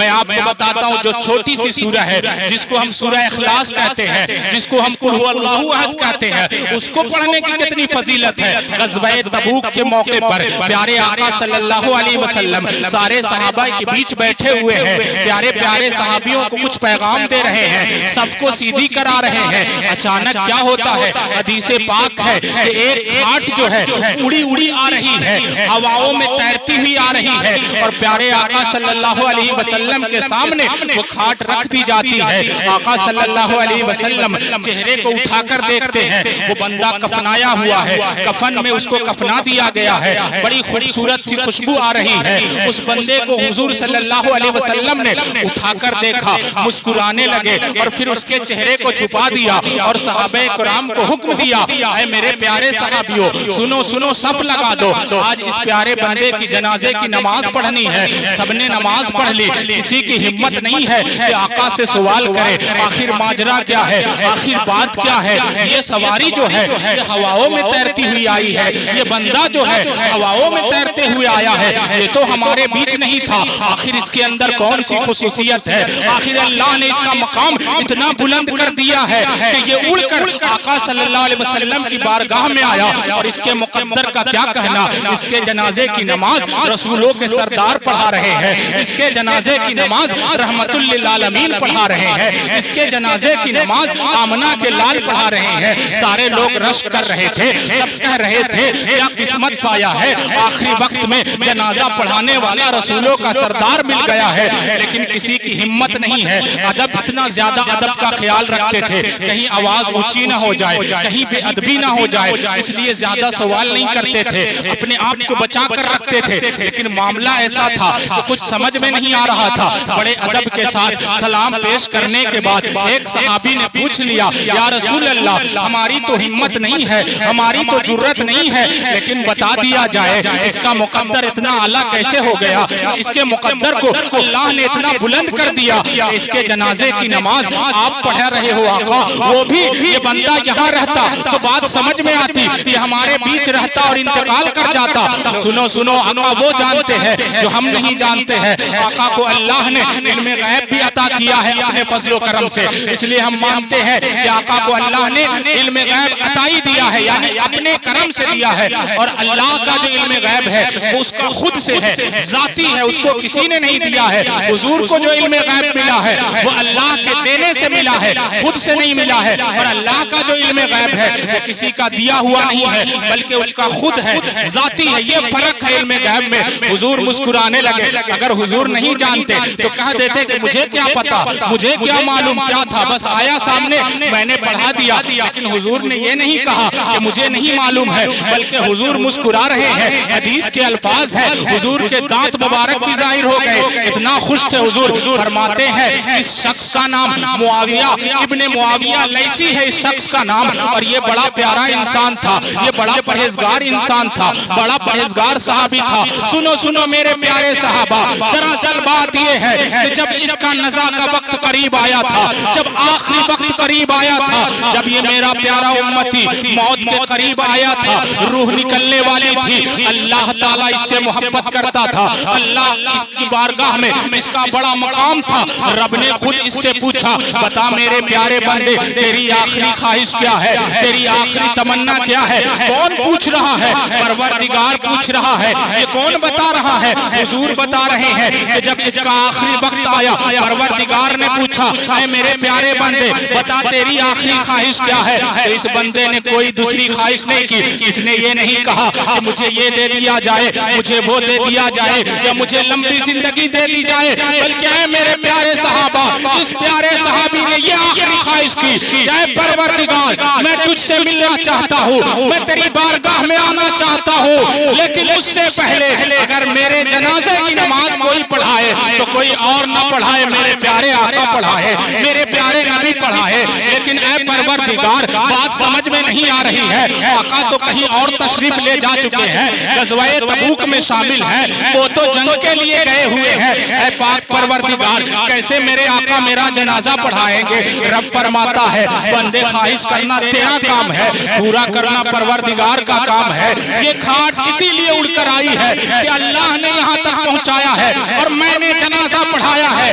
میں آپ کو بتاتا ہوں جو چھوٹی سی سورہ ہے جس کو ہم سورہ اخلاص کہتے ہیں، جس کو ہم قل هو اللہ احد کہتے ہیں، اس کو پڑھنے کی کتنی فضیلت ہے۔ غزوہ تبوک کے موقع پر پیارے آقا صلی اللہ علیہ وسلم سارے صحابہ کے بیچ بیٹھے ہوئے ہیں، پیارے پیارے صحابیوں کو کچھ پیغام دے رہے ہیں، سب کو سیدھی کرا رہے ہیں۔ اچانک کیا ہوتا ہے، حدیث پاک ہے کہ ایک کھاٹ جو ہے اڑی اڑی آ رہی ہے، ہواؤں میں تیرتی ہوئی آ رہی ہے، اور پیارے آقا صلی اللہ علیہ وسلم کے سامنے وہ کھاٹ رکھ دی جاتی ہے۔ آقا صلی اللہ علیہ وسلم چہرے کو اٹھا کر دیکھتے ہیں، وہ بندہ کفنایا ہوا ہے، کفن میں اس کو کفنا دیا گیا ہے، بڑی خوبصورت سی خوشبو آ رہی ہے۔ اس بندے کو حضور صلی اللہ علیہ وسلم نے اٹھا کر دیکھا، مسکرانے لگے اور پھر اس کے چہرے کو چھپا دیا اور صحابہ کرام کو حکم دیا، اے میرے پیارے صحابیوں سنو سنو، صف لگا دو، آج اس پیارے بندے کی جنازے کی نماز پڑھنی ہے۔ سب نے نماز پڑھ لی، کسی کی ہمت نہیں ہے کہ آقا سے سوال کرے آخر ماجرا کیا ہے، آخر بات کیا ہے۔ یہ سواری جو ہے یہ ہواؤں میں تیرتی ہوئی آئی ہے، یہ بندہ جو ہے ہواؤں میں تیرتے ہوئے آیا ہے، یہ تو ہمارے بیچ نہیں تھا، آخر اس کے اندر کون سی خصوصیت ہے، آخر اللہ نے اس کا مقام اتنا بلند کر دیا ہے کہ یہ اڑ کر آقا صلی اللہ علیہ وسلم کی بارگاہ میں آیا۔ اور اس کے مقدر کا کیا کہنا، اس کے جنازے کی نماز رسولوں کے سردار پڑھا رہے ہیں، اس کے جنازے کی نماز رحمت للعالمین پڑھا رہے ہیں، اس کے جنازے کی نماز آمنہ کے لال پڑھا رہے ہیں۔ سارے لوگ رشک کر رہے تھے، سب کہہ رہے تھے کیا قسمت پایا ہے، آخری وقت میں جنازہ پڑھانے والا رسولوں کا سردار مل گیا ہے۔ لیکن کسی کی ہمت نہیں ہے، ادب اتنا زیادہ ادب کا خیال رکھتے تھے کہیں آواز اونچی نہ ہو جائے، کہیں بے ادبی نہ ہو جائے، اس لیے زیادہ سوال نہیں کرتے تھے، اپنے آپ کو بچا کر رکھتے تھے۔ لیکن معاملہ ایسا تھا کہ کچھ سمجھ میں نہیں آ رہا تھا، بڑے ادب کے ساتھ سلام پیش کرنے کے بعد ایک صحابی نے پوچھ لیا یا رسول اللہ ہماری تو ہمت نہیں ہے، ہماری تو جرت نہیں ہے، لیکن بتا دیا جائے اس کا مقدر اتنا اعلیٰ کیسے ہو گیا، اس کے مقدر کو اللہ نے اتنا بلند کر دیا کہ اس کے جنازے کی نماز آپ پڑھ رہے ہو آقا، وہ بھی یہ بندہ یہاں رہتا تو بات سمجھ میں آتی، یہ ہمارے بیچ رہتا اور انتقال کر جاتا۔ سنو سنو، آقا وہ جانتے ہیں جو ہم نہیں جانتے ہیں، آقا کو اللہ نے علم غیب بھی عطا کیا ہے اپنے فضل و کرم سے، اس لیے ہم مانتے ہیں کہ آقا کو اللہ نے علم غیب عطائی دیا ہے، یعنی اپنے کرم سے دیا ہے، اور اللہ کا جو علم غیب ہے وہ اس کا خود سے ہے، ذاتی ہے، اس کو کسی نے نہیں دیا ہے۔ حضور کو جو علم غیب ملا ہے وہ اللہ کے دینے سے ملا ہے، خود سے نہیں ملا ہے، اور اللہ کا جو علم غیب ہے وہ کسی کا دیا ہوا نہیں ہے بلکہ اس کا خود ہے، ذاتی ہے۔ یہ فرق ہے علم غیب میں۔ حضور مسکرانے لگے، اگر حضور نہیں جانتے تو کہہ دیتے کہ مجھے کیا پتا، مجھے کیا معلوم، کیا تھا، بس آیا سامنے میں نے پڑھا دیا۔ لیکن حضور نے یہ نہیں کہا کہ مجھے نہیں معلوم ہے، بلکہ حضور مسکرا رہے ہیں۔ حدیث کے الفاظ ہے، حضور کے دانت مبارک بھی ظاہر ہو گئے، اتنا خوش تھے حضور۔ فرماتے ہیں اس شخص کا نام معاویہ ابن معاویہ لیثی ہے، اس شخص کا نام، اور یہ بڑا پیارا انسان تھا، یہ بڑا پرہیزگار انسان تھا، بڑا پرہیزگار صحابی تھا۔ سنو سنو میرے پیارے صحابہ، دراصل بات یہ ہے کہ جب اس کا نزا کا وقت قریب آیا تھا، جب آخری وقت قریب آیا تھا، جب یہ میرا پیارا امتی موت کے قریب آیا تھا، روح نکلنے والی تھی، اللہ تعالیٰ اس سے محبت کرتا تھا، اللہ اس کی بارگاہ میں اس کا بڑا مقام تھا۔ رب نے خود اس سے پوچھا بتا میرے پیارے بندے تیری آخری خواہش کیا ہے، تیری آخری تمنا کیا ہے؟ کون پوچھ رہا ہے؟ پروردگار پوچھ رہا ہے۔ یہ کون بتا رہا ہے؟ حضور بتا رہے ہیں کہ جب اس کا آخری وقت آیا پروردگار نے پوچھا اے میرے پیارے بندے بتا تیری آخری خواہش کیا ہے؟ تو اس بندے نے کوئی دوسری خواہش نہیں کی، اس نے یہ نہیں کہا کہ مجھے یہ دے دیا جائے، مجھے وہ دے دیا جائے، یا مجھے لمبی زندگی دے دی جائے، بلکہ اے میرے پیارے صحابہ اس پیارے صحابی نے یہ آخری خواہش کی، اے پروردگار میں تجھ سے ملنا چاہتا ہوں، میں تیری بارگاہ میں آنا چاہتا ہوں، لیکن اس سے پہلے اگر میرے جنازے کی نماز کوئی پڑھائے تو کوئی اور نہ پڑھائے، میرے پیارے آقا پڑھائے، میرے پیارے نبی پڑھائے۔ لیکن اے پروردگار بات سمجھ میں نہیں آ رہی ہے، آقا تو کہیں اور تشریف لے جا چکے ہیں، غزوہ تبوک میں شامل ہیں، وہ تو جنگ کے لیے گئے ہوئے ہیں، اے پاک پروردگار کیسے میرے آقا میرا جنازہ پڑھائیں گے؟ رب فرماتا ہے بندے خواہش کرنا تیرا کام ہے، پورا کرنا پروردگار کا کام ہے۔ یہ کھاٹ اسی لیے اڑ کر آئی ہے کہ اللہ نے یہاں تک پہنچایا ہے اور میں نے جنازہ پڑھایا ہے،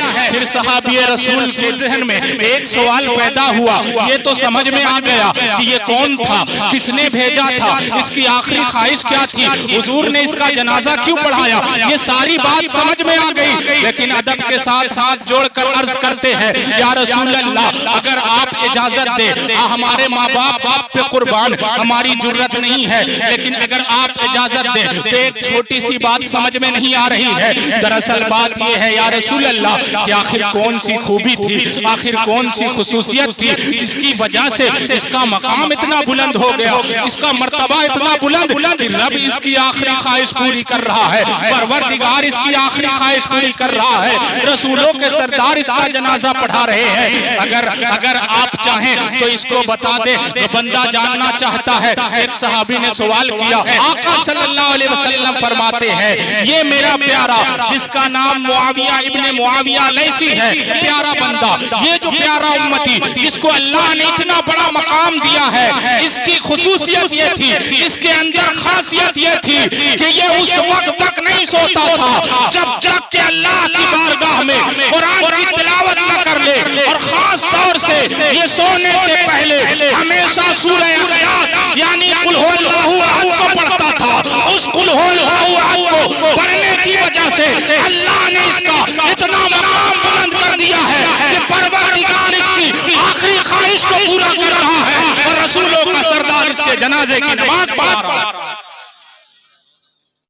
صحابی رسول کے ذہن میں ایک سوال پیدا ہوا، یہ تو سمجھ میں آ گیا کہ یہ کون تھا، کس نے بھیجا تھا، اس کی آخری خواہش کیا تھی، حضور نے اس کا جنازہ کیوں پڑھایا، یہ ساری بات سمجھ میں آ گئی، لیکن ادب کے ساتھ ہاتھ جوڑ کر عرض کرتے ہیں یا رسول اللہ اگر آپ اجازت دے، ہمارے ماں باپ آپ پہ قربان، ہماری جرت نہیں ہے، لیکن اگر آپ اجازت دیں تو ایک چھوٹی سی بات سمجھ میں نہیں آ رہی ہے۔ دراصل بات یہ ہے یا رسول اللہ کہ آخر کون سی خوبی تھی، آخر کون سی خصوصیت تھی جس کی وجہ سے اس کا مقام اتنا بلند ہو گیا، اس کا مرتبہ اتنا بلند کہ رب اس کی آخری خواہش پوری کر رہا ہے، پروردگار اس کی آخری خواہش پوری کر رہا ہے، رسولوں کے سردار اس کا جنازہ پڑھا رہے ہیں۔ اگر آپ چاہیں تو اس کو بتا دے، تو بندہ جاننا چاہتا ہے۔ ایک صحابی نے سوال کیا، آقا صلی اللہ علیہ وسلم فرماتے ہیں یہ میرا پیارا جس کا نام معاویہ ابن معاویہ لیثی ہے، پیارا بندہ، یہ جو پیارا امتی جس کو اللہ نے اتنا بڑا مقام دیا ہے، اس کی خصوصیت یہ تھی، اس کے اندر خاصیت یہ تھی کہ یہ اس وقت تک نہیں سوتا تھا جب تک کہ اللہ کی بارگاہ میں قرآن کی تلاوت نہ کر لے، اور خاص طور سے یہ سونے سے پہلے ہمیشہ سورہ اخلاص یعنی قل هو اللہ احد کو پڑھتا تھا۔ اس قل هو اللہ احد کو پڑھنے کی وجہ سے اللہ نے اس کا اتنا مقام بلند کر دیا ہے کہ پروردگار اس کی آخری خواہش کو پورا کر رہا ہے، اور رسولوں کا سردار اس کے جنازے کی نماز پڑھا رہا ہے۔